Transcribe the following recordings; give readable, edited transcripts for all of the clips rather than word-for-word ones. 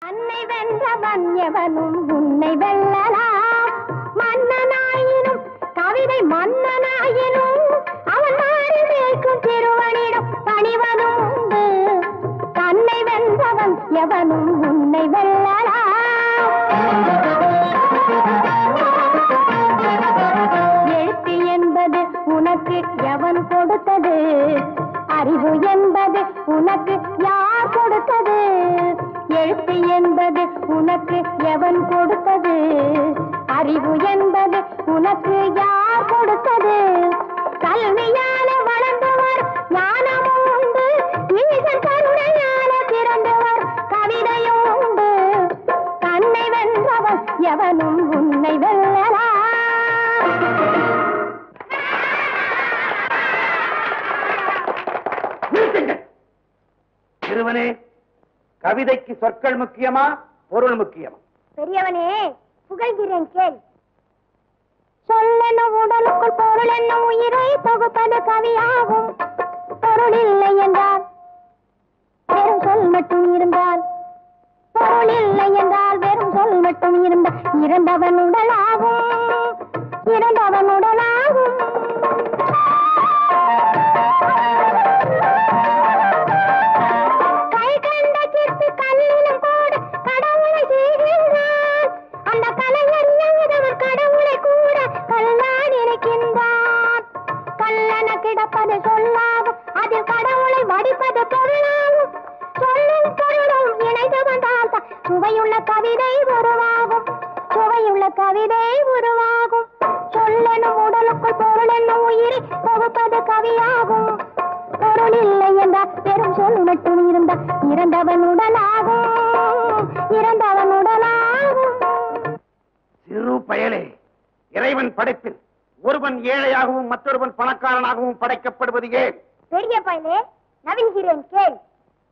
அன்னை வென்றவன் எவனும் உன்னை வெல்லலாம். மன்னனாயினும் கவிதை மன்னனாயினும் அவன் மாறி மேய்க்கும் திருவனிடம் பணிவதும் உண்டு. தன்னை வென்றவன் எவனும் உன்னை வெல்லலாம். எழுத்து என்பது உனக்கு எவன் கொடுத்தது? அறிவு என்பது உனக்கு யார் கொடுத்தது? எழுத்து என்பது உனக்கு எவன் கொடுத்தது? அறிவு என்பது உனக்கு யார் கொடுத்தது? கல்வியால வளர்ந்தவர் ஞானமும் உண்டு. ஈசன் கருணையால பிறந்தவர் கவிதையும் உண்டு. தன்னை வென்றவர் எவனும் உன்னை வெல்லலாம். சிறுவனே, கவிதைக்கு சொற்கள் முக்கியமா பொருள் முக்கியமா? பெரியவனே, புகழ்கிறேன் கேள். சொல்லென்னும் உடலுக்குள் பொருள் என்னும் உயிரை தொகுப்பது கவியாகும். பொருள் இல்லை என்றால் வெறும் சொல் மட்டும் இருந்தால், பொருள் இல்லை என்றால் வெறும் சொல் மட்டும் இருந்தால் இறந்தவன் உடலாகும். இறந்தவன் உடலாகும். கிடப்பது சொல்லாகும். அதில் கடவுளை வடிப்பது பொருளாகும். சொல்லும் பொருளும் இணைந்து வந்தால் சுவையுள்ள கவிதை உருவாகும். சுவையுள்ள கவிதை உருவாகும். சொல்லெனும் உடலுக்குள் பொருள் என்னும் உயிரை தொகுப்பது கவியாகும். பொருள் இல்லை என்றால் பெரும் சொல் மட்டும் இருந்தால் இறந்தவன் உடலாகும். இறந்தவன் உடலாகும். சிறு பயலே, இறைவன் படைப்பில் ஒருவன் ஏழையாகவும் மற்றொருவன் பணக்காரனாகவும் படைக்கப்படுவது ஏன்? பெரிய பயலே, நவீன்கிறேன் கேள்.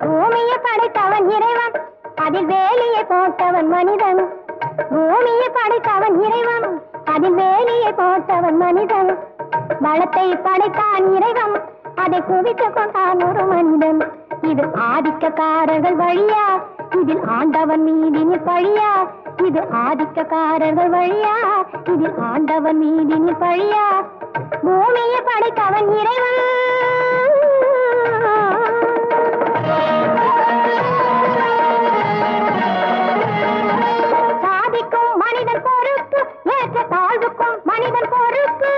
பூமியை படைத்தவன் இறைவன், அதில் வேலியை போட்டவன் மனிதன். பூமியை படைத்தவன் இறைவன், அதில் வேலியை போட்டவன் மனிதன். வளத்தை படைத்தான் இறைவன், அதை குவித்துக் கொண்டான் ஒரு மனிதன். இது ஆதிக்கக்காரர்கள் வழியா, இதில் ஆண்டவன் மீதினில் பழியா? இது ஆதிக்கக்காரர்கள் வழியா, இதில் ஆண்டவன் மீதினில் பழியா? பூமியை படைத்தவன் இறைவன். சாதிக்கும் மனிதன் பொறுப்பு, ஏற்ற தாழ்வுக்கும் மனிதன் பொறுப்பு.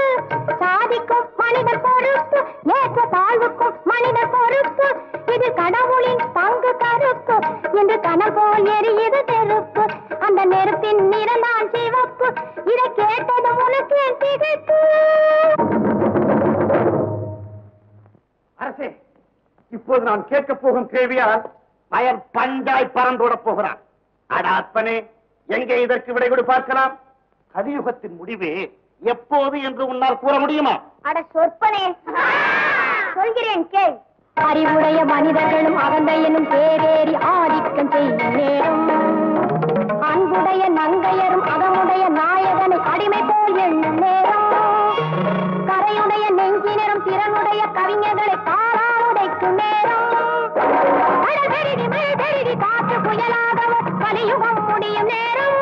சாதிக்கும் மனிதன் பொறுப்பு, ஏற்ற தாழ்வுக்கும் மனிதன் பொறுப்பு. இது கடவுளின் பங்கு கருப்பு என்று கனல் போல் எரியுது நெருப்பு. அந்த நெருப்பின் நிறந்தான் சிவப்பு. இதை கேட்டது உனக்கு திகைப்பு. அரசே, இப்போது நான் கேட்க போகும் கேள்வியால் பயன் பஞ்சாய் பறந்தோட போகிறான். அட அப்பனே, எங்கே இதற்கு விடை கொடு பார்க்கலாம்? கலியுகத்தின் முடிவு எப்போது என்று உன்னால் கூற முடியுமா? அட சொற்பனே, சொல்கிறேன் கேள். அறிவுடைய மனிதர்களும் அகந்தையனும் தேரேறி ஆதிக்கம் செய்யும் நேரம். அன்புடைய நங்கையரும் அகமுடைய நாயகனை அடிமை போல் எண்ணும் நேரம். கரையுடைய நெஞ்சினரும் திறனுடைய கவிஞர்களை காலால் உடைக்கும் நேரம். காற்று புயலாகவும் கலியுகம் முடியும் நேரம்.